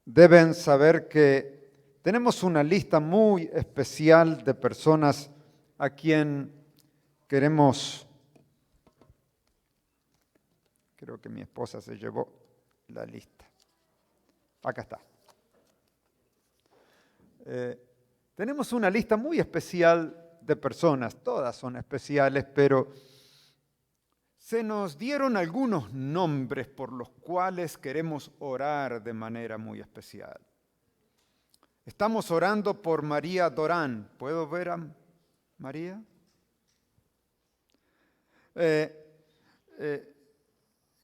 deben saber que tenemos una lista muy especial de personas a quien queremos. Creo que mi esposa se llevó la lista. Acá está. Tenemos una lista muy especial de personas, todas son especiales, pero se nos dieron algunos nombres por los cuales queremos orar de manera muy especial. Estamos orando por María Dorán. ¿Puedo ver a María?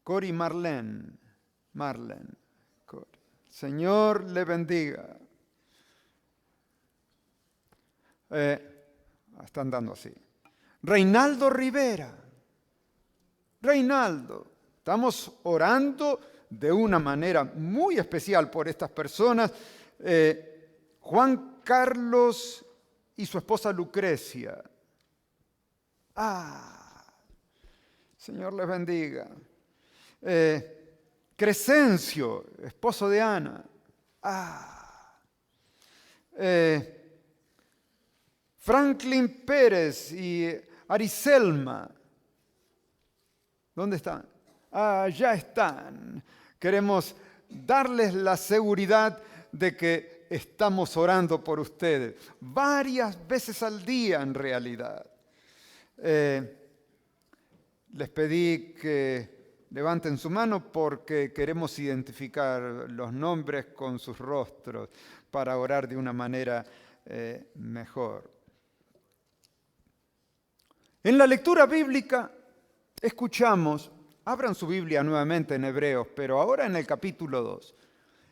Cori Marlene. Cori. Señor le bendiga. Están dando así. Reinaldo Rivera. Reinaldo. Estamos orando de una manera muy especial por estas personas. Juan Carlos y su esposa Lucrecia. Señor les bendiga. Crescencio, esposo de Ana. Franklin Pérez y Ariselma. ¿Dónde están? Ya están. Queremos darles la seguridad de que estamos orando por ustedes. Varias veces al día, en realidad. Les pedí que levanten su mano porque queremos identificar los nombres con sus rostros para orar de una manera mejor. En la lectura bíblica escuchamos, abran su Biblia nuevamente en Hebreos, pero ahora en el capítulo 2,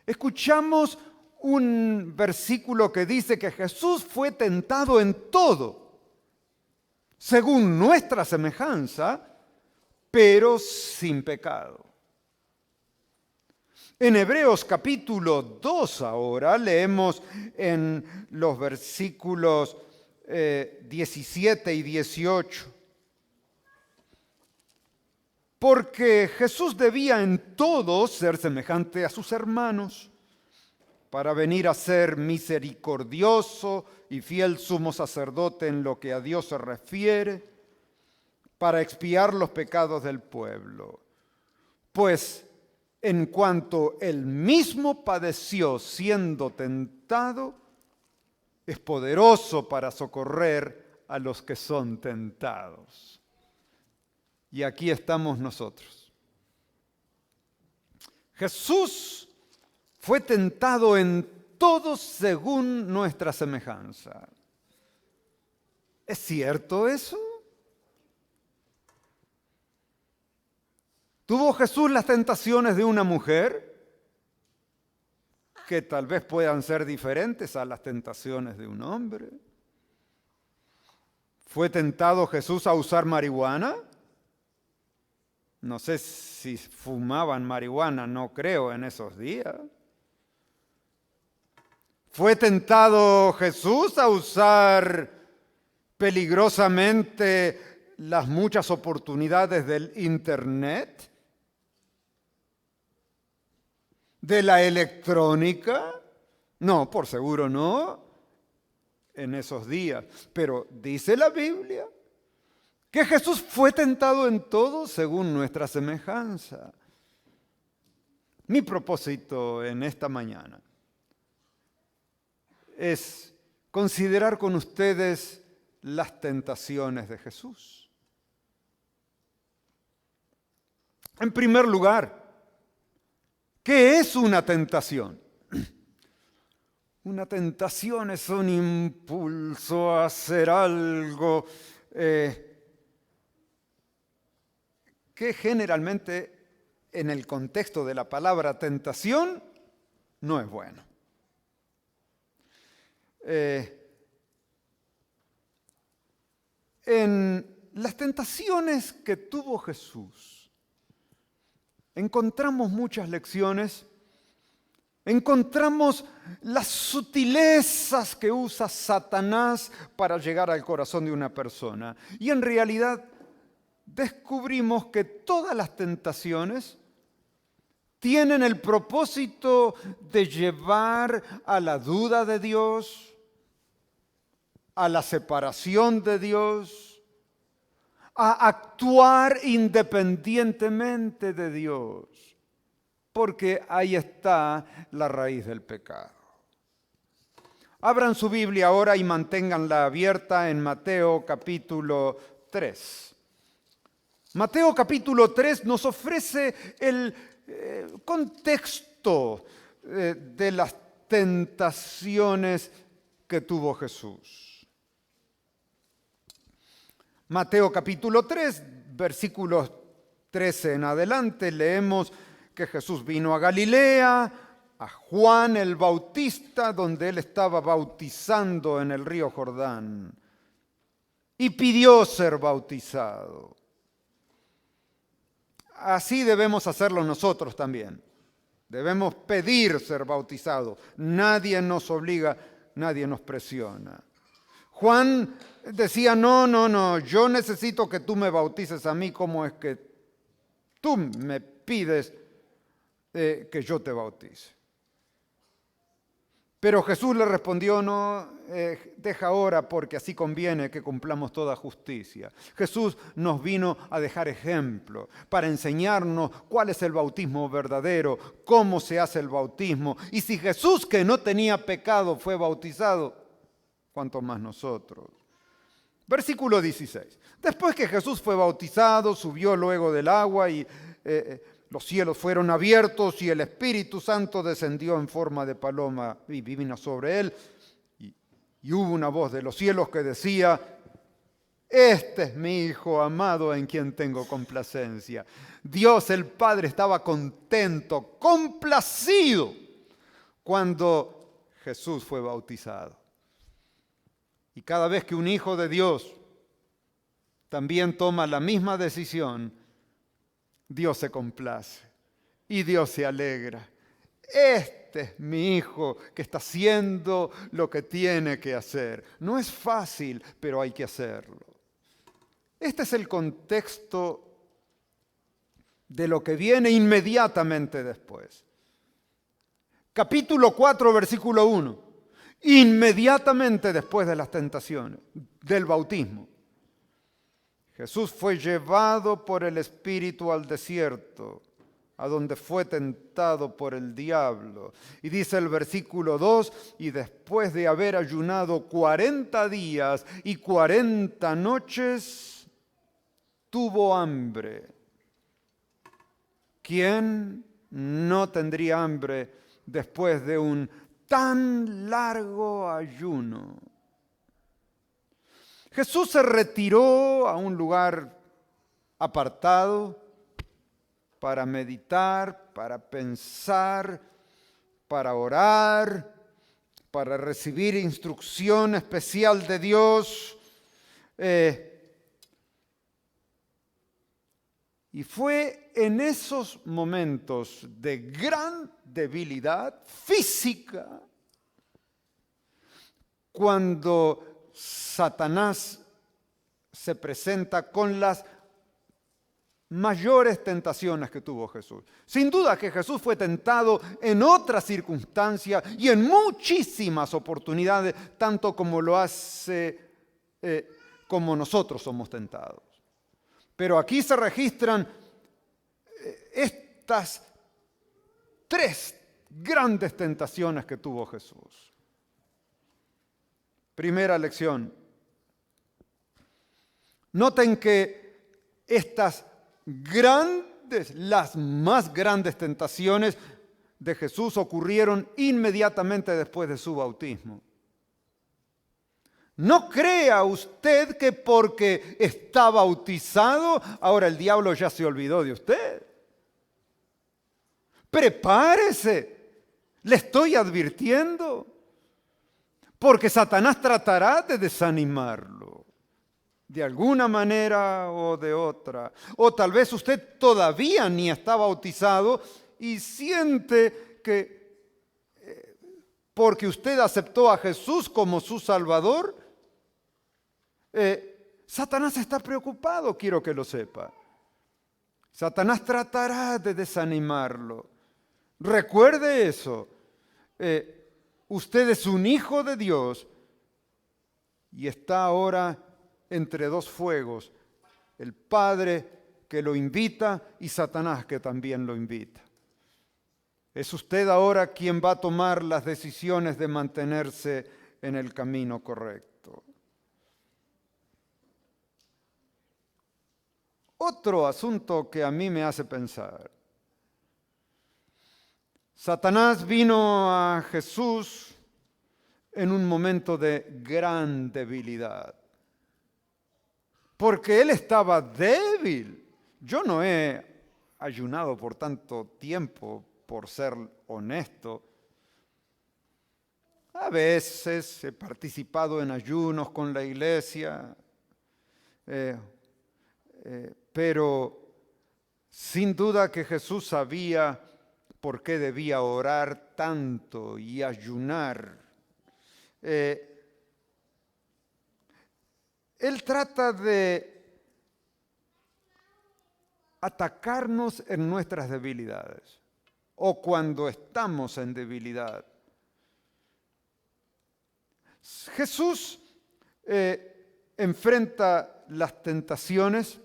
escuchamos un versículo que dice que Jesús fue tentado en todo, según nuestra semejanza, pero sin pecado. En Hebreos capítulo 2 ahora leemos en los versículos 17 y 18. Porque Jesús debía en todo ser semejante a sus hermanos, para venir a ser misericordioso y fiel sumo sacerdote en lo que a Dios se refiere, para expiar los pecados del pueblo. Pues en cuanto él mismo padeció siendo tentado, es poderoso para socorrer a los que son tentados. Y aquí estamos nosotros. Jesús fue tentado en todo según nuestra semejanza. ¿Es cierto eso? ¿Tuvo Jesús las tentaciones de una mujer? Que tal vez puedan ser diferentes a las tentaciones de un hombre. ¿Fue tentado Jesús a usar marihuana? No sé si fumaban marihuana, no creo en esos días. ¿Fue tentado Jesús a usar peligrosamente las muchas oportunidades del Internet? ¿De la electrónica? No, por seguro no, en esos días. Pero dice la Biblia que Jesús fue tentado en todo según nuestra semejanza. Mi propósito en esta mañana es considerar con ustedes las tentaciones de Jesús. En primer lugar, ¿qué es una tentación? Una tentación es un impulso a hacer algo que generalmente en el contexto de la palabra tentación no es bueno. En las tentaciones que tuvo Jesús encontramos muchas lecciones, encontramos las sutilezas que usa Satanás para llegar al corazón de una persona. Y en realidad descubrimos que todas las tentaciones tienen el propósito de llevar a la duda de Dios, a la separación de Dios, a actuar independientemente de Dios, porque ahí está la raíz del pecado. Abran su Biblia ahora y manténganla abierta en Mateo capítulo 3. Mateo capítulo 3 nos ofrece el contexto de las tentaciones que tuvo Jesús. Mateo capítulo 3, versículos 13 en adelante, leemos que Jesús vino a Galilea, a Juan el Bautista, donde él estaba bautizando en el río Jordán, y pidió ser bautizado. Así debemos hacerlo nosotros también. Debemos pedir ser bautizados. Nadie nos obliga, nadie nos presiona. Juan decía, no, yo necesito que tú me bautices a mí. ¿Cómo es que tú me pides que yo te bautice? Pero Jesús le respondió, no, deja ahora porque así conviene que cumplamos toda justicia. Jesús nos vino a dejar ejemplo para enseñarnos cuál es el bautismo verdadero, cómo se hace el bautismo. Y si Jesús, que no tenía pecado, fue bautizado, ¿cuánto más nosotros? Versículo 16. Después que Jesús fue bautizado, subió luego del agua y los cielos fueron abiertos y el Espíritu Santo descendió en forma de paloma y vino sobre él. Y hubo una voz de los cielos que decía, este es mi Hijo amado en quien tengo complacencia. Dios el Padre estaba contento, complacido, cuando Jesús fue bautizado. Y cada vez que un hijo de Dios también toma la misma decisión, Dios se complace y Dios se alegra. Este es mi hijo que está haciendo lo que tiene que hacer. No es fácil, pero hay que hacerlo. Este es el contexto de lo que viene inmediatamente después. Capítulo 4, versículo 1. Inmediatamente después de las tentaciones, del bautismo, Jesús fue llevado por el Espíritu al desierto, a donde fue tentado por el diablo. Y dice el versículo 2, y después de haber ayunado 40 días y 40 noches, tuvo hambre. ¿Quién no tendría hambre después de un tan largo ayuno? Jesús se retiró a un lugar apartado para meditar, para pensar, para orar, para recibir instrucción especial de Dios. Y fue en esos momentos de gran debilidad física cuando Satanás se presenta con las mayores tentaciones que tuvo Jesús. Sin duda que Jesús fue tentado en otras circunstancias y en muchísimas oportunidades, tanto como lo hace, como nosotros somos tentados. Pero aquí se registran estas 3 grandes tentaciones que tuvo Jesús. Primera lección. Noten que estas grandes, las más grandes tentaciones de Jesús ocurrieron inmediatamente después de su bautismo. No crea usted que porque está bautizado, ahora el diablo ya se olvidó de usted. Prepárese, le estoy advirtiendo, porque Satanás tratará de desanimarlo, de alguna manera o de otra. O tal vez usted todavía ni está bautizado y siente que porque usted aceptó a Jesús como su Salvador, Satanás está preocupado, quiero que lo sepa. Satanás tratará de desanimarlo. Recuerde eso. Usted es un hijo de Dios y está ahora entre dos fuegos. El Padre que lo invita y Satanás que también lo invita. Es usted ahora quien va a tomar las decisiones de mantenerse en el camino correcto. Otro asunto que a mí me hace pensar. Satanás vino a Jesús en un momento de gran debilidad, porque él estaba débil. Yo no he ayunado por tanto tiempo, por ser honesto. A veces he participado en ayunos con la iglesia, pero sin duda que Jesús sabía por qué debía orar tanto y ayunar. Él trata de atacarnos en nuestras debilidades o cuando estamos en debilidad. Jesús enfrenta las tentaciones.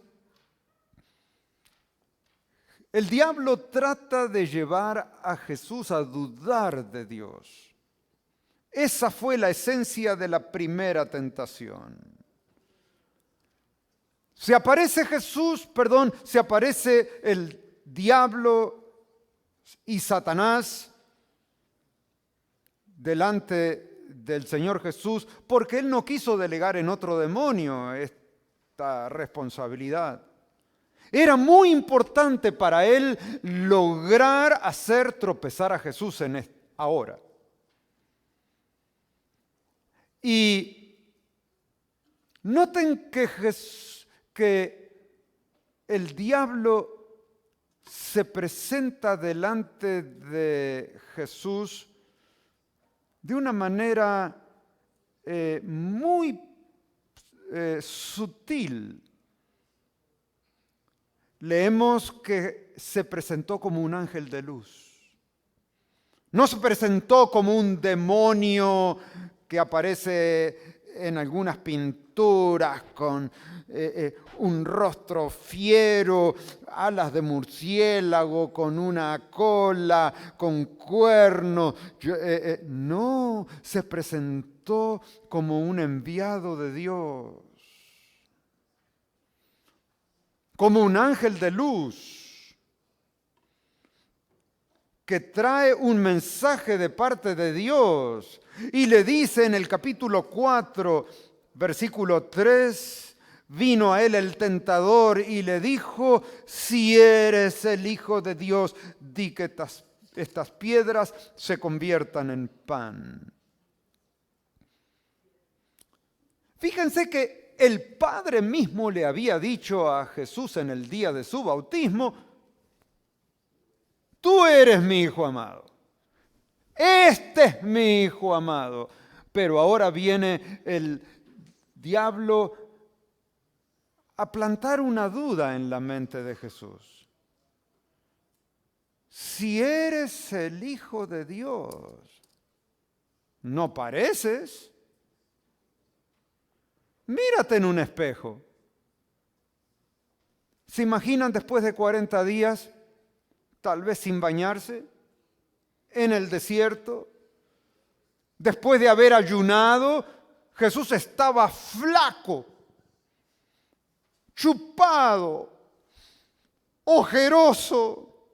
El diablo trata de llevar a Jesús a dudar de Dios. Esa fue la esencia de la primera tentación. Se aparece el diablo y Satanás delante del Señor Jesús porque Él no quiso delegar en otro demonio esta responsabilidad. Era muy importante para Él lograr hacer tropezar a Jesús ahora. Y noten que el diablo se presenta delante de Jesús de una manera muy sutil. Leemos que se presentó como un ángel de luz. No se presentó como un demonio que aparece en algunas pinturas con un rostro fiero, alas de murciélago, con una cola, con cuernos. No, se presentó como un enviado de Dios, como un ángel de luz que trae un mensaje de parte de Dios y le dice en el capítulo 4, versículo 3, vino a él el tentador y le dijo, si eres el Hijo de Dios, di que estas piedras se conviertan en pan. Fíjense que el Padre mismo le había dicho a Jesús en el día de su bautismo, tú eres mi Hijo amado. Este es mi Hijo amado. Pero ahora viene el diablo a plantar una duda en la mente de Jesús. Si eres el Hijo de Dios, ¿no pareces? Mírate en un espejo. ¿Se imaginan después de 40 días, tal vez sin bañarse, en el desierto? Después de haber ayunado, Jesús estaba flaco, chupado, ojeroso,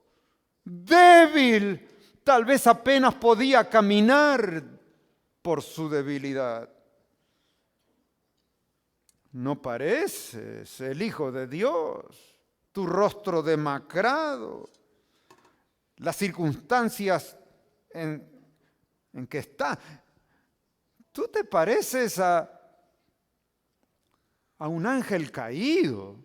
débil. Tal vez apenas podía caminar por su debilidad. No pareces el Hijo de Dios, tu rostro demacrado, las circunstancias en que está. Tú te pareces a un ángel caído.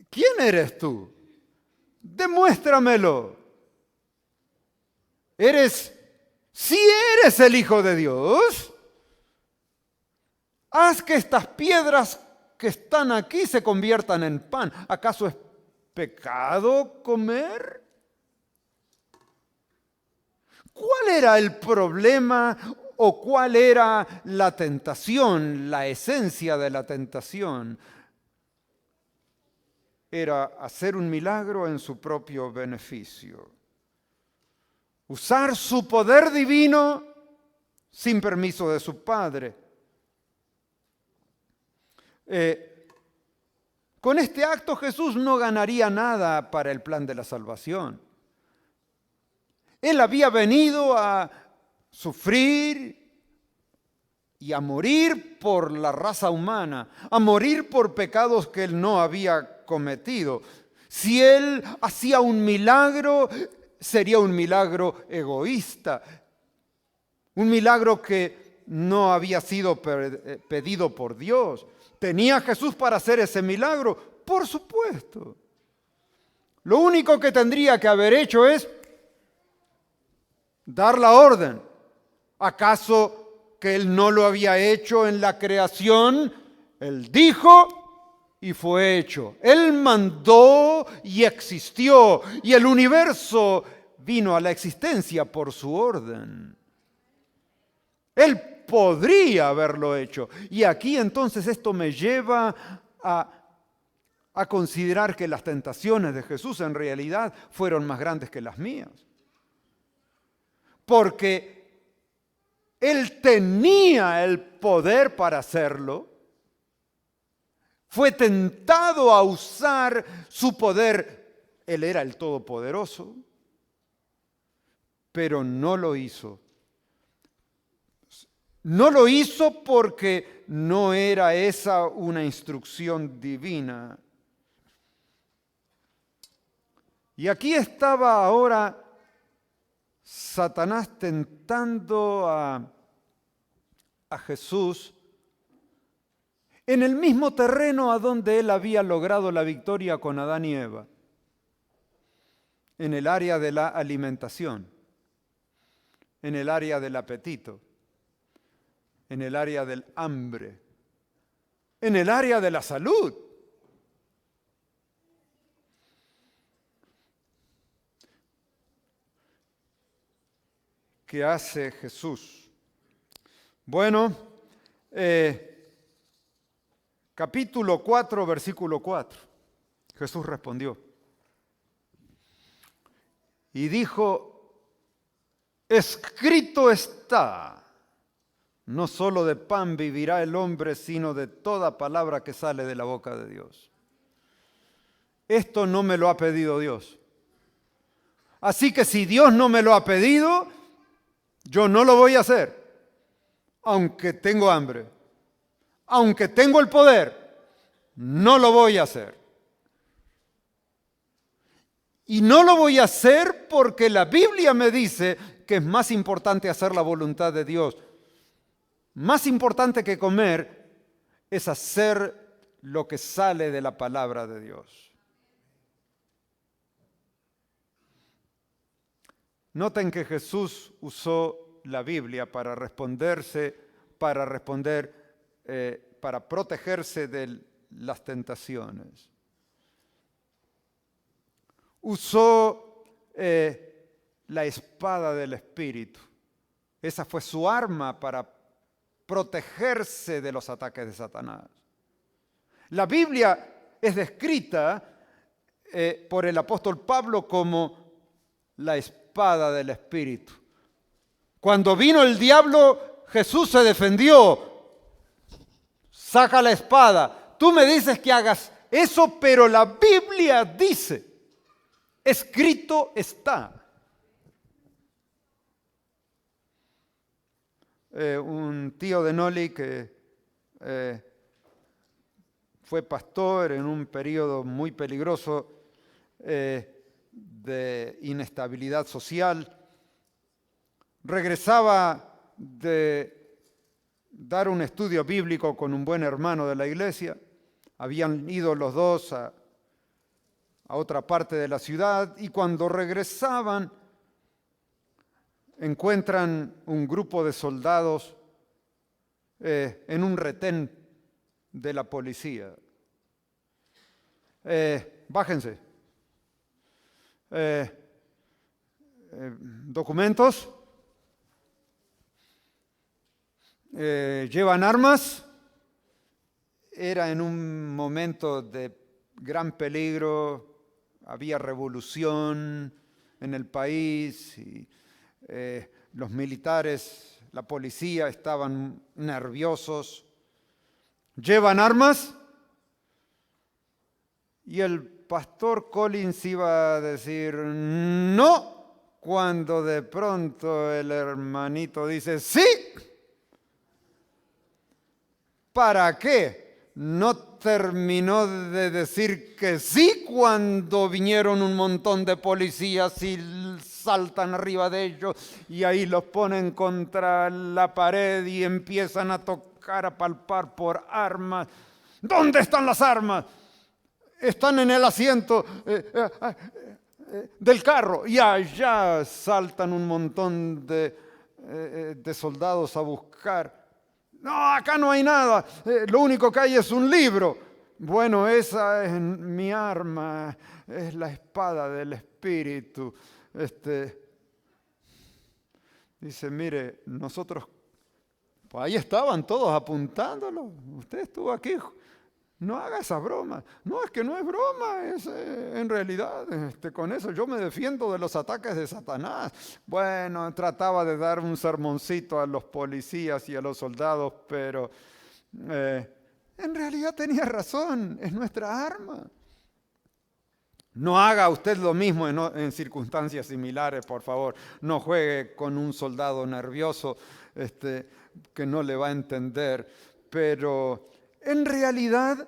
¿Quién eres tú? Demuéstramelo. Si eres el Hijo de Dios, haz que estas piedras que están aquí se conviertan en pan. ¿Acaso pecado comer? ¿Cuál era el problema o cuál era la tentación, la esencia de la tentación? Era hacer un milagro en su propio beneficio. Usar su poder divino sin permiso de su Padre. Con este acto Jesús no ganaría nada para el plan de la salvación. Él había venido a sufrir y a morir por la raza humana, a morir por pecados que él no había cometido. Si él hacía un milagro, sería un milagro egoísta, un milagro que no había sido pedido por Dios. ¿Tenía Jesús para hacer ese milagro? Por supuesto. Lo único que tendría que haber hecho es dar la orden. ¿Acaso que él no lo había hecho en la creación? Él dijo y fue hecho. Él mandó y existió. Y el universo vino a la existencia por su orden. Él podría haberlo hecho. Y aquí entonces esto me lleva a considerar que las tentaciones de Jesús en realidad fueron más grandes que las mías. Porque Él tenía el poder para hacerlo. Fue tentado a usar su poder. Él era el Todopoderoso, pero no lo hizo. No lo hizo porque no era esa una instrucción divina. Y aquí estaba ahora Satanás tentando a Jesús en el mismo terreno a donde él había logrado la victoria con Adán y Eva, en el área de la alimentación, en el área del apetito, en el área del hambre, en el área de la salud. ¿Qué hace Jesús? Bueno, capítulo 4, versículo 4. Jesús respondió y dijo: escrito está, no solo de pan vivirá el hombre, sino de toda palabra que sale de la boca de Dios. Esto no me lo ha pedido Dios. Así que si Dios no me lo ha pedido, yo no lo voy a hacer, aunque tengo hambre, aunque tengo el poder, no lo voy a hacer. Y no lo voy a hacer porque la Biblia me dice que es más importante hacer la voluntad de Dios. Más importante que comer es hacer lo que sale de la palabra de Dios. Noten que Jesús usó la Biblia para protegerse de las tentaciones. Usó la espada del Espíritu. Esa fue su arma para protegerse de los ataques de Satanás. La Biblia es descrita por el apóstol Pablo como la espada del Espíritu. Cuando vino el diablo, Jesús se defendió. Saca la espada. Tú me dices que hagas eso, pero la Biblia dice, escrito está. Un tío de Noli que fue pastor en un periodo muy peligroso de inestabilidad social, regresaba de dar un estudio bíblico con un buen hermano de la iglesia. Habían ido los dos a otra parte de la ciudad y cuando regresaban encuentran un grupo de soldados en un retén de la policía. Bájense, documentos, llevan armas. Era en un momento de gran peligro, había revolución en el país y los militares, la policía estaban nerviosos. Llevan armas y el pastor Collins iba a decir no, cuando de pronto el hermanito dice sí. ¿Para qué? No terminó de decir que sí cuando vinieron un montón de policías y saltan arriba de ellos y ahí los ponen contra la pared y empiezan a tocar, a palpar por armas. ¿Dónde están las armas? Están en el asiento del carro y allá saltan un montón de soldados a buscar. No, acá no hay nada, lo único que hay es un libro. Bueno, esa es mi arma, es la espada del Espíritu. Dice, mire, nosotros, pues ahí estaban todos apuntándolo. Usted estuvo aquí, no haga esa broma. No, es que no es broma, es en realidad, con eso yo me defiendo de los ataques de Satanás. Bueno, trataba de dar un sermoncito a los policías y a los soldados, pero en realidad tenía razón, es nuestra arma. No haga usted lo mismo en circunstancias similares, por favor. No juegue con un soldado nervioso que no le va a entender. Pero en realidad,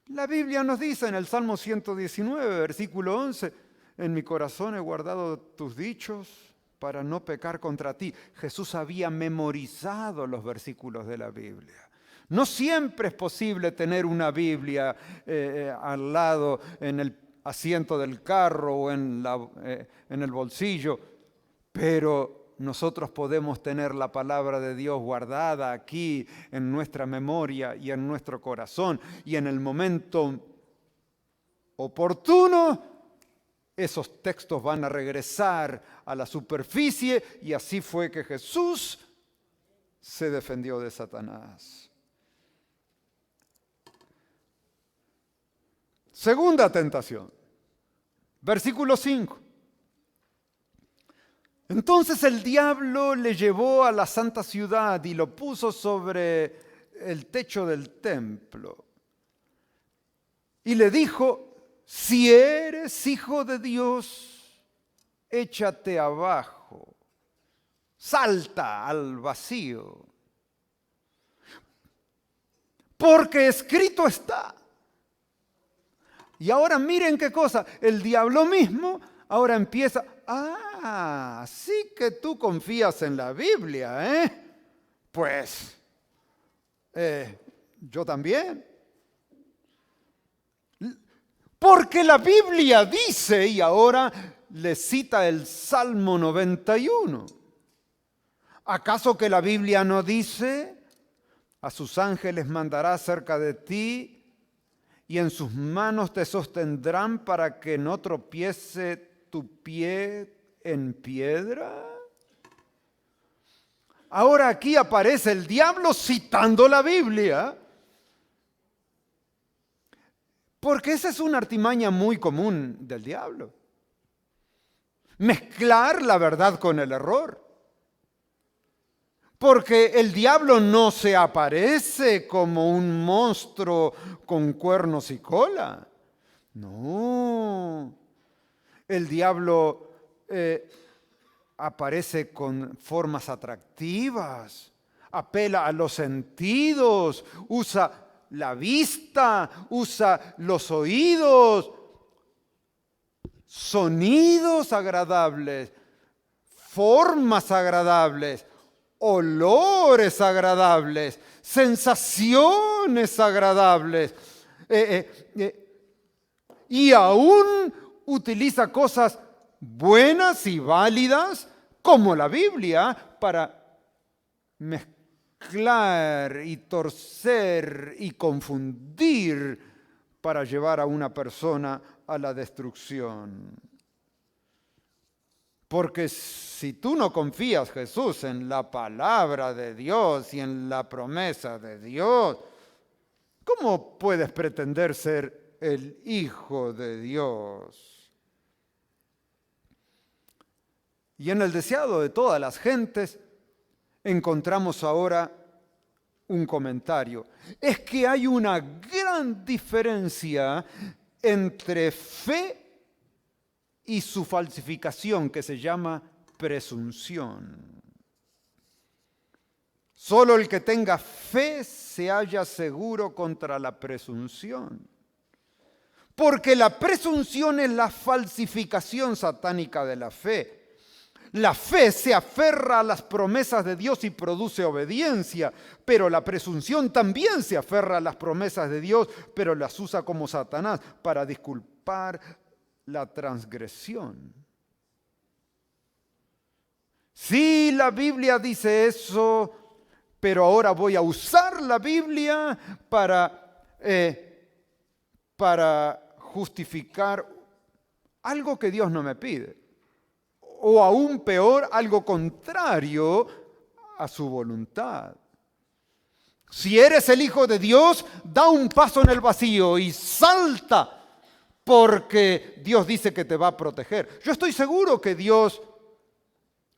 la Biblia nos dice en el Salmo 119, versículo 11, en mi corazón he guardado tus dichos para no pecar contra ti. Jesús había memorizado los versículos de la Biblia. No siempre es posible tener una Biblia al lado en el asiento del carro o en el bolsillo, pero nosotros podemos tener la palabra de Dios guardada aquí en nuestra memoria y en nuestro corazón, y en el momento oportuno esos textos van a regresar a la superficie, y así fue que Jesús se defendió de Satanás. Segunda tentación, versículo 5. Entonces el diablo le llevó a la santa ciudad y lo puso sobre el techo del templo. Y le dijo, si eres hijo de Dios, échate abajo, salta al vacío. Porque escrito está. Y ahora miren qué cosa, el diablo mismo ahora empieza, sí que tú confías en la Biblia, ¿eh? Pues, yo también. Porque la Biblia dice, y ahora le cita el Salmo 91. ¿Acaso que la Biblia no dice, a sus ángeles mandará cerca de ti, y en sus manos te sostendrán para que no tropiece tu pie en piedra? Ahora aquí aparece el diablo citando la Biblia, porque esa es una artimaña muy común del diablo. Mezclar la verdad con el error. Porque el diablo no se aparece como un monstruo con cuernos y cola. No. El diablo aparece con formas atractivas, apela a los sentidos, usa la vista, usa los oídos, sonidos agradables, formas agradables, olores agradables, sensaciones agradables, y aún utiliza cosas buenas y válidas como la Biblia para mezclar y torcer y confundir para llevar a una persona a la destrucción. Porque si tú no confías, Jesús, en la palabra de Dios y en la promesa de Dios, ¿cómo puedes pretender ser el Hijo de Dios? Y en el deseado de todas las gentes encontramos ahora un comentario. Es que hay una gran diferencia entre fe y su falsificación, que se llama presunción. Solo el que tenga fe se halla seguro contra la presunción. Porque la presunción es la falsificación satánica de la fe. La fe se aferra a las promesas de Dios y produce obediencia, pero la presunción también se aferra a las promesas de Dios, pero las usa como Satanás para disculpar la transgresión. Sí, la Biblia dice eso, pero ahora voy a usar la Biblia para justificar algo que Dios no me pide. O aún peor, algo contrario a su voluntad. Si eres el Hijo de Dios, da un paso en el vacío y salta, porque Dios dice que te va a proteger. Yo estoy seguro que Dios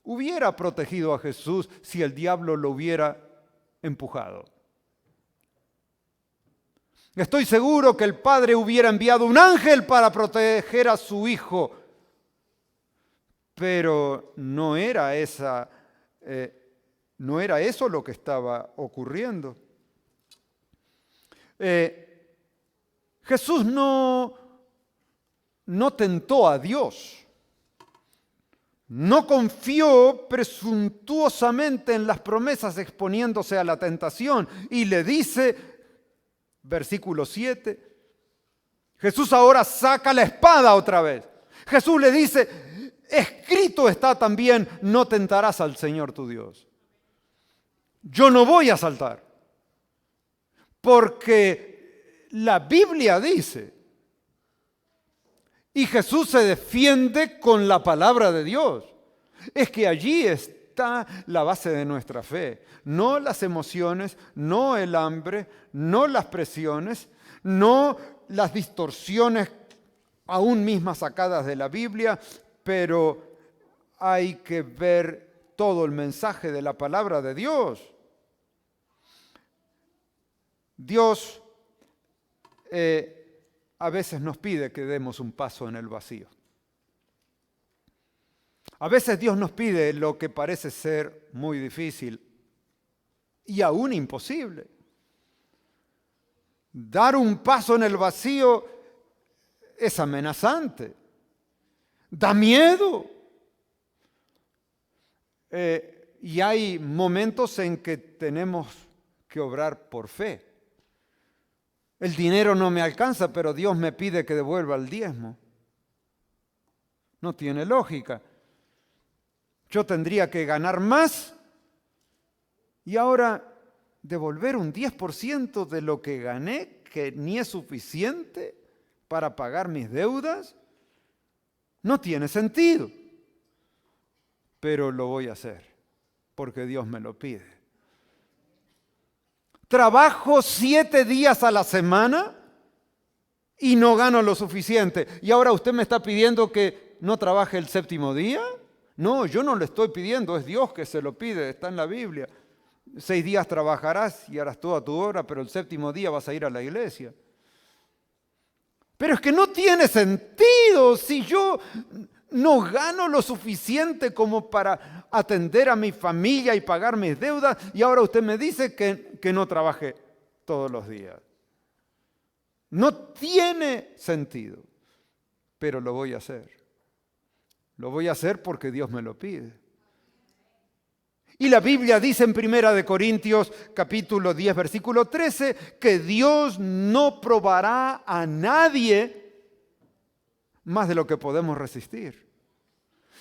hubiera protegido a Jesús si el diablo lo hubiera empujado. Estoy seguro que el Padre hubiera enviado un ángel para proteger a su Hijo. Pero no era eso lo que estaba ocurriendo. Jesús no tentó a Dios. No confió presuntuosamente en las promesas exponiéndose a la tentación. Y le dice, versículo 7, Jesús ahora saca la espada otra vez. Jesús le dice, escrito está también, no tentarás al Señor tu Dios. Yo no voy a saltar, porque la Biblia dice, y Jesús se defiende con la palabra de Dios. Es que allí está la base de nuestra fe. No las emociones, no el hambre, no las presiones, no las distorsiones aún mismas sacadas de la Biblia, pero hay que ver todo el mensaje de la palabra de Dios. Dios a veces nos pide que demos un paso en el vacío. A veces Dios nos pide lo que parece ser muy difícil y aún imposible. Dar un paso en el vacío es amenazante, da miedo. Y hay momentos en que tenemos que obrar por fe. El dinero no me alcanza, pero Dios me pide que devuelva el diezmo. No tiene lógica. Yo tendría que ganar más y ahora devolver un 10% de lo que gané, que ni es suficiente para pagar mis deudas, no tiene sentido. Pero lo voy a hacer porque Dios me lo pide. Trabajo 7 días a la semana y no gano lo suficiente. ¿Y ahora usted me está pidiendo que no trabaje el 7º día? No, yo no le estoy pidiendo, es Dios que se lo pide, está en la Biblia. 6 días trabajarás y harás toda tu obra, pero el 7º día vas a ir a la iglesia. Pero es que no tiene sentido si yo no gano lo suficiente como para atender a mi familia y pagar mis deudas, y ahora usted me dice que no trabaje todos los días. No tiene sentido, pero lo voy a hacer. Lo voy a hacer porque Dios me lo pide. Y la Biblia dice en 1 Corintios capítulo 10, versículo 13, que Dios no probará a nadie más de lo que podemos resistir,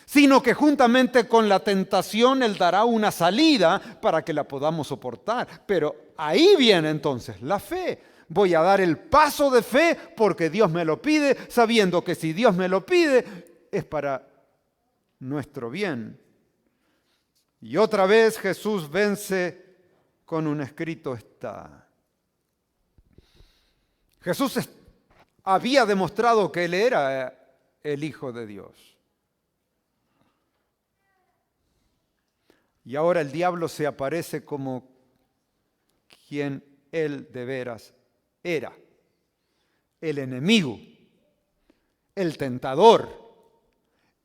sino que juntamente con la tentación Él dará una salida para que la podamos soportar. Pero ahí viene entonces la fe. Voy a dar el paso de fe porque Dios me lo pide, sabiendo que si Dios me lo pide es para nuestro bien. Y otra vez Jesús vence con un escrito está. Jesús había demostrado que Él era el Hijo de Dios. Y ahora el diablo se aparece como quien Él de veras era. El enemigo, el tentador,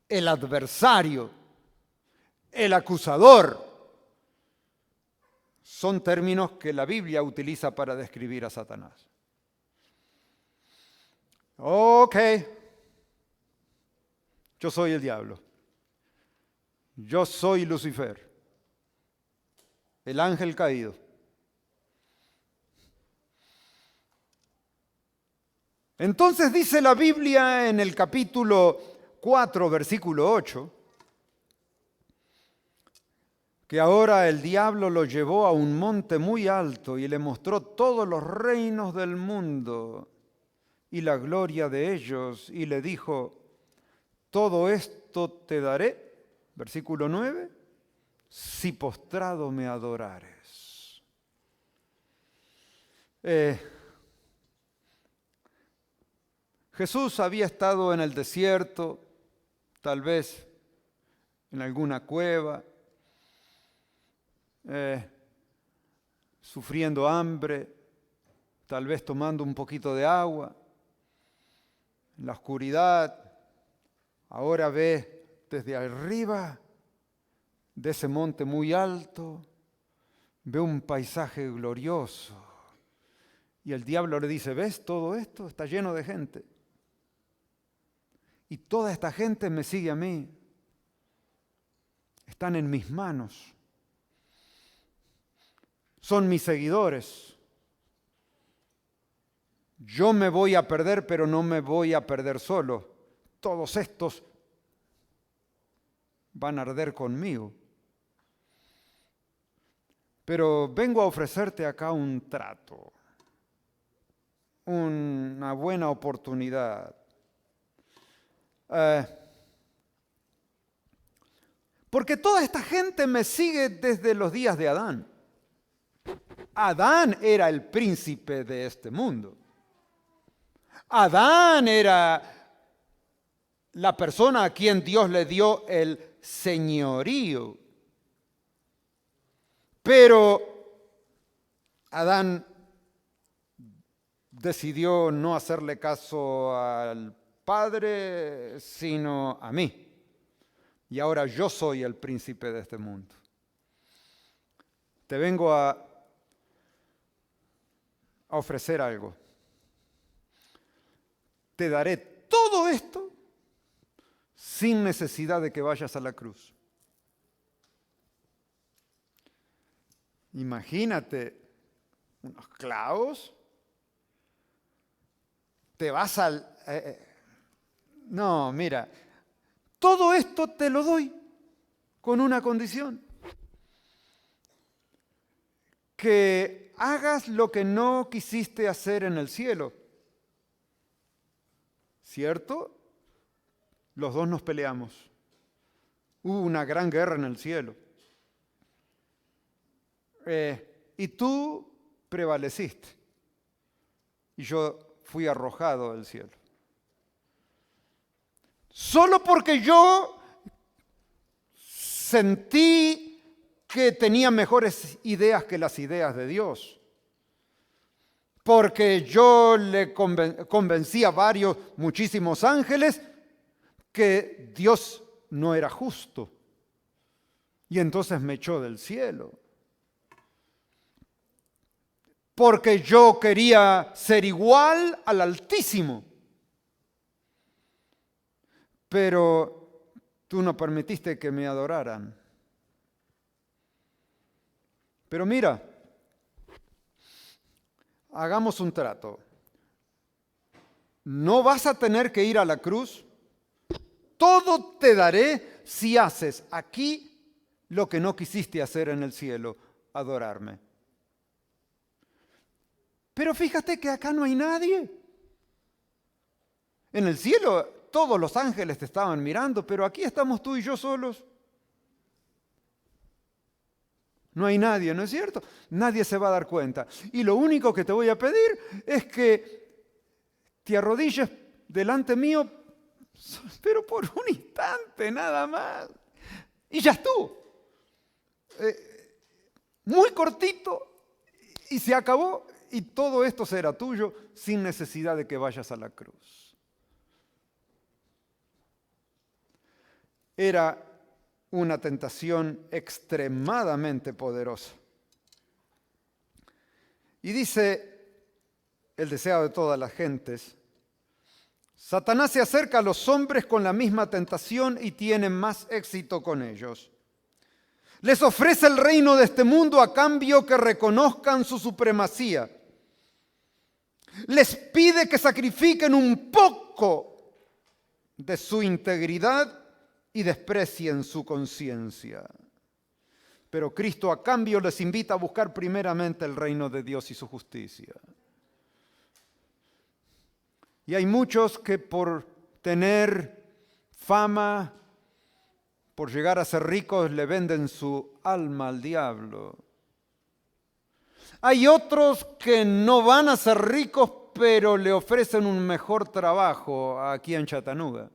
el adversario, el acusador. Son términos que la Biblia utiliza para describir a Satanás. Ok, yo soy el diablo. Yo soy Lucifer, el ángel caído. Entonces dice la Biblia en el capítulo 4, versículo 8, que ahora el diablo lo llevó a un monte muy alto y le mostró todos los reinos del mundo y la gloria de ellos, y le dijo, todo esto te daré, versículo 9, si postrado me adorares. Jesús había estado en el desierto, tal vez en alguna cueva, sufriendo hambre, tal vez tomando un poquito de agua, en la oscuridad. Ahora ve desde arriba de ese monte muy alto, ve un paisaje glorioso. Y el diablo le dice, ¿ves todo esto? Está lleno de gente. Y toda esta gente me sigue a mí. Están en mis manos. Son mis seguidores. Yo me voy a perder, pero no me voy a perder solo. Todos estos van a arder conmigo. Pero vengo a ofrecerte acá un trato, una buena oportunidad. Porque toda esta gente me sigue desde los días de Adán. Adán era el príncipe de este mundo. Adán era la persona a quien Dios le dio el señorío. Pero Adán decidió no hacerle caso al Padre, sino a mí. Y ahora yo soy el príncipe de este mundo. Te vengo a ofrecer algo. Te daré todo esto sin necesidad de que vayas a la cruz. Imagínate unos clavos. Te vas al... no, mira, todo esto te lo doy con una condición. Que hagas lo que no quisiste hacer en el cielo. ¿Cierto? Los dos nos peleamos. Hubo una gran guerra en el cielo. Y tú prevaleciste. Y yo fui arrojado del cielo. Solo porque yo sentí que tenía mejores ideas que las ideas de Dios. Porque yo le convencí a muchísimos ángeles que Dios no era justo. Y entonces me echó del cielo. Porque yo quería ser igual al Altísimo. Pero tú no permitiste que me adoraran. Pero mira, hagamos un trato. No vas a tener que ir a la cruz. Todo te daré si haces aquí lo que no quisiste hacer en el cielo, adorarme. Pero fíjate que acá no hay nadie. En el cielo todos los ángeles te estaban mirando, pero aquí estamos tú y yo solos. No hay nadie, ¿no es cierto? Nadie se va a dar cuenta. Y lo único que te voy a pedir es que te arrodilles delante mío, pero por un instante nada más. Y ya estuvo. Muy cortito y se acabó. Y todo esto será tuyo sin necesidad de que vayas a la cruz. Era una tentación extremadamente poderosa. Y dice el deseado de todas las gentes, Satanás se acerca a los hombres con la misma tentación y tiene más éxito con ellos. Les ofrece el reino de este mundo a cambio que reconozcan su supremacía. Les pide que sacrifiquen un poco de su integridad y desprecien su conciencia. Pero Cristo a cambio les invita a buscar primeramente el reino de Dios y su justicia. Y hay muchos que por tener fama, por llegar a ser ricos, le venden su alma al diablo. Hay otros que no van a ser ricos, pero le ofrecen un mejor trabajo aquí en Chattanooga.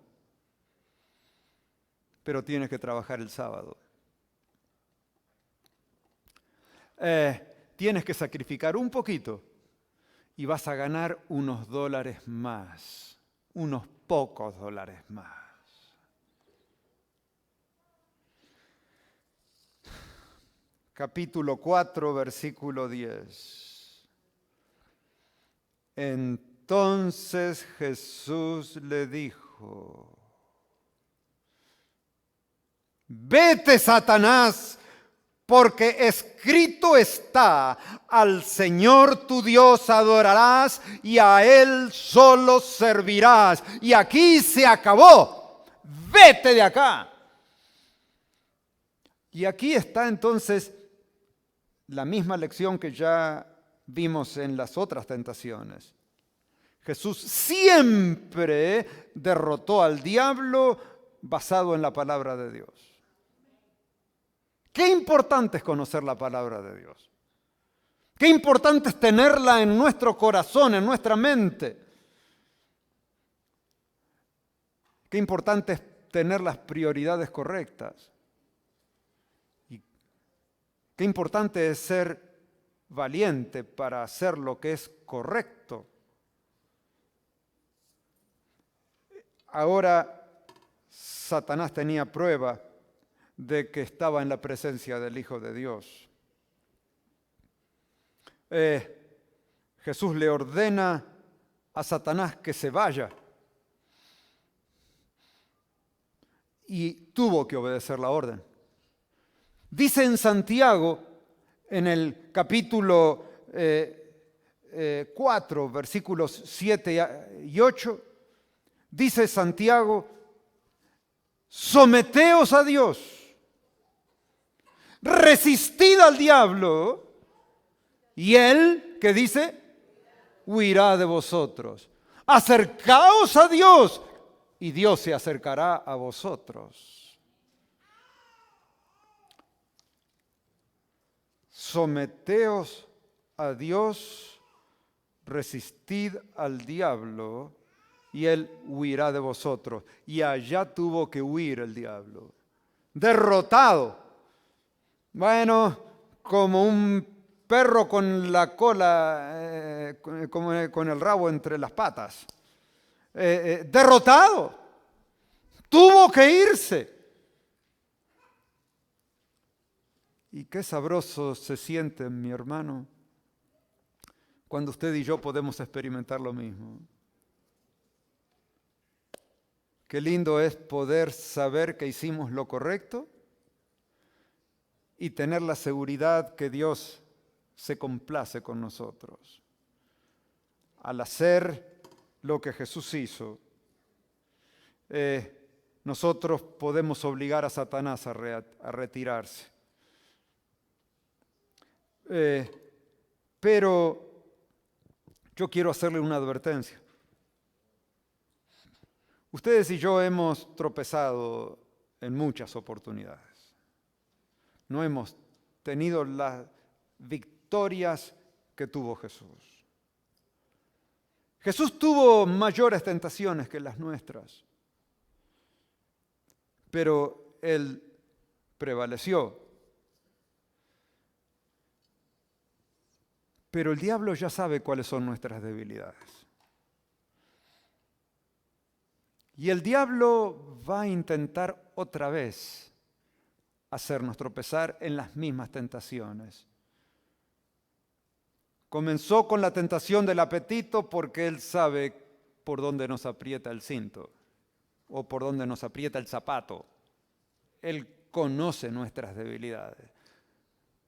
Pero tienes que trabajar el sábado. Tienes que sacrificar un poquito y vas a ganar unos dólares más, unos pocos dólares más. Capítulo 4, versículo 10. Entonces Jesús le dijo: Vete, Satanás, porque escrito está, al Señor tu Dios adorarás y a Él solo servirás. Y aquí se acabó. Vete de acá. Y aquí está entonces la misma lección que ya vimos en las otras tentaciones. Jesús siempre derrotó al diablo basado en la palabra de Dios. Qué importante es conocer la palabra de Dios. Qué importante es tenerla en nuestro corazón, en nuestra mente. Qué importante es tener las prioridades correctas. Y qué importante es ser valiente para hacer lo que es correcto. Ahora Satanás tenía prueba de que estaba en la presencia del Hijo de Dios. Jesús le ordena a Satanás que se vaya y tuvo que obedecer la orden. Dice en Santiago, en el capítulo 4, versículos 7 y 8, dice Santiago: someteos a Dios. Resistid al diablo y él, ¿qué dice? Huirá de vosotros. Acercaos a Dios y Dios se acercará a vosotros. Someteos a Dios, resistid al diablo y él huirá de vosotros. Y allá tuvo que huir el diablo. Derrotado. Bueno, como un perro con la cola, con el rabo entre las patas. Derrotado. Tuvo que irse. Y qué sabroso se siente, mi hermano, cuando usted y yo podemos experimentar lo mismo. Qué lindo es poder saber que hicimos lo correcto y tener la seguridad que Dios se complace con nosotros. Al hacer lo que Jesús hizo, nosotros podemos obligar a Satanás a retirarse. Pero Yo quiero hacerle una advertencia. Ustedes y yo hemos tropezado en muchas oportunidades. No hemos tenido las victorias que tuvo Jesús. Jesús tuvo mayores tentaciones que las nuestras, pero Él prevaleció. Pero el diablo ya sabe cuáles son nuestras debilidades. Y el diablo va a intentar otra vez hacernos tropezar en las mismas tentaciones. Comenzó con la tentación del apetito porque él sabe por dónde nos aprieta el cinto o por dónde nos aprieta el zapato. Él conoce nuestras debilidades.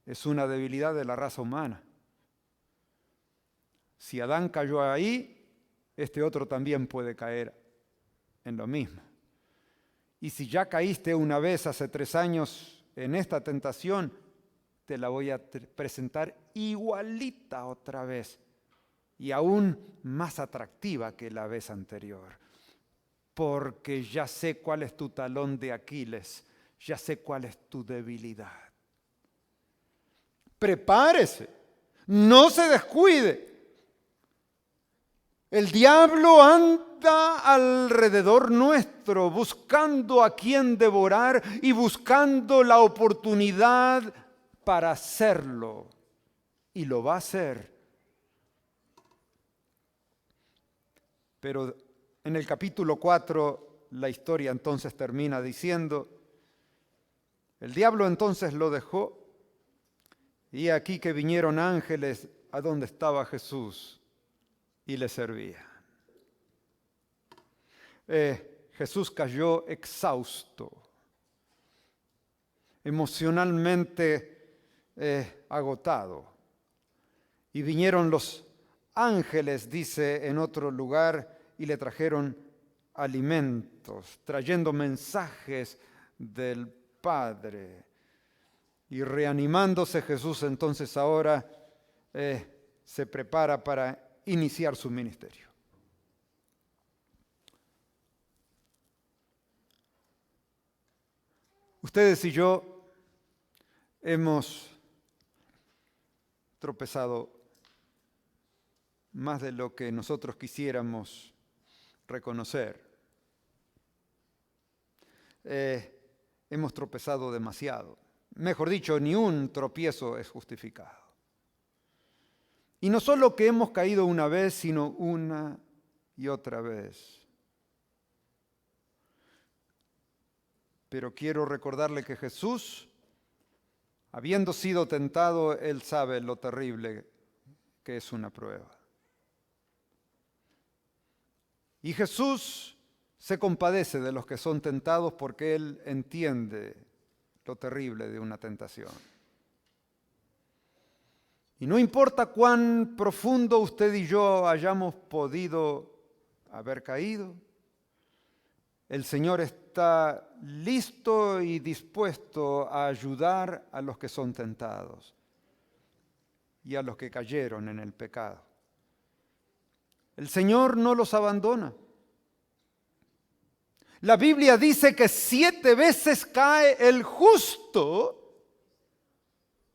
Es una debilidad de la raza humana. Si Adán cayó ahí, este otro también puede caer en lo mismo. Y si ya caíste una vez hace 3 años en esta tentación, te la voy a presentar igualita otra vez y aún más atractiva que la vez anterior. Porque ya sé cuál es tu talón de Aquiles, ya sé cuál es tu debilidad. Prepárese, no se descuide. El diablo anda alrededor nuestro buscando a quien devorar y buscando la oportunidad para hacerlo. Y lo va a hacer. Pero en el capítulo 4 la historia entonces termina diciendo, el diablo entonces lo dejó y aquí que vinieron ángeles a donde estaba Jesús y le servía. Jesús cayó exhausto, emocionalmente agotado. Y vinieron los ángeles, dice en otro lugar, y le trajeron alimentos, trayendo mensajes del Padre. Y reanimándose Jesús entonces ahora se prepara para iniciar su ministerio. Ustedes y yo hemos tropezado más de lo que nosotros quisiéramos reconocer. Hemos tropezado demasiado. Mejor dicho, ni un tropiezo es justificado. Y no solo que hemos caído una vez, sino una y otra vez. Pero quiero recordarle que Jesús, habiendo sido tentado, Él sabe lo terrible que es una prueba. Y Jesús se compadece de los que son tentados porque Él entiende lo terrible de una tentación. Y no importa cuán profundo usted y yo hayamos podido haber caído, el Señor está listo y dispuesto a ayudar a los que son tentados y a los que cayeron en el pecado. El Señor no los abandona. La Biblia dice que 7 veces cae el justo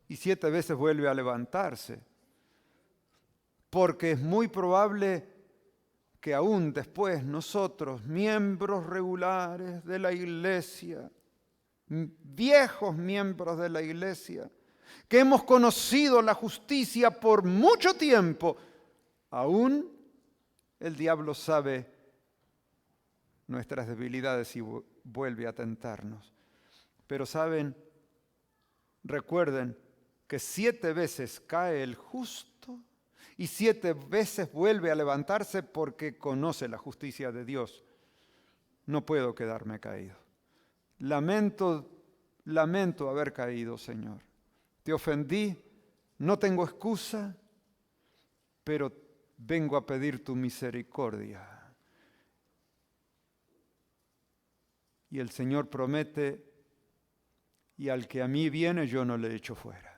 y 7 veces vuelve a levantarse, porque es muy probable que aún después nosotros, miembros regulares de la iglesia, viejos miembros de la iglesia, que hemos conocido la justicia por mucho tiempo, aún el diablo sabe nuestras debilidades y vuelve a tentarnos. Pero saben, recuerden que 7 veces cae el justo y 7 veces vuelve a levantarse porque conoce la justicia de Dios. No puedo quedarme caído. Lamento haber caído, Señor. Te ofendí, no tengo excusa, pero vengo a pedir tu misericordia. Y el Señor promete, y al que a mí viene yo no le echo fuera.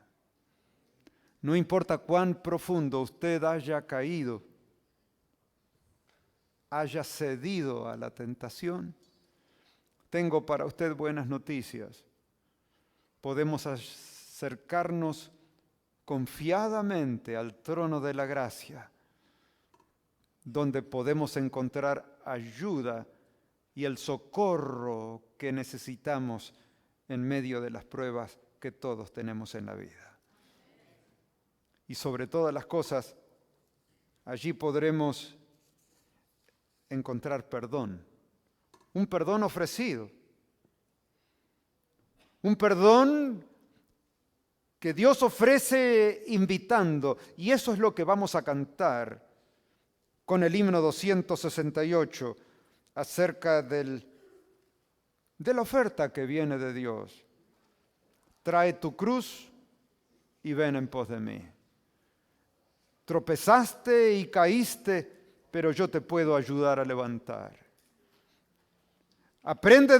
No importa cuán profundo usted haya caído, haya cedido a la tentación. Tengo para usted buenas noticias. Podemos acercarnos confiadamente al trono de la gracia, donde podemos encontrar ayuda y el socorro que necesitamos en medio de las pruebas que todos tenemos en la vida. Y sobre todas las cosas, allí podremos encontrar perdón, un perdón ofrecido, un perdón que Dios ofrece invitando, y eso es lo que vamos a cantar con el himno 268 acerca de la oferta que viene de Dios. Trae tu cruz y ven en pos de mí. Tropezaste y caíste, pero yo te puedo ayudar a levantar. Aprende de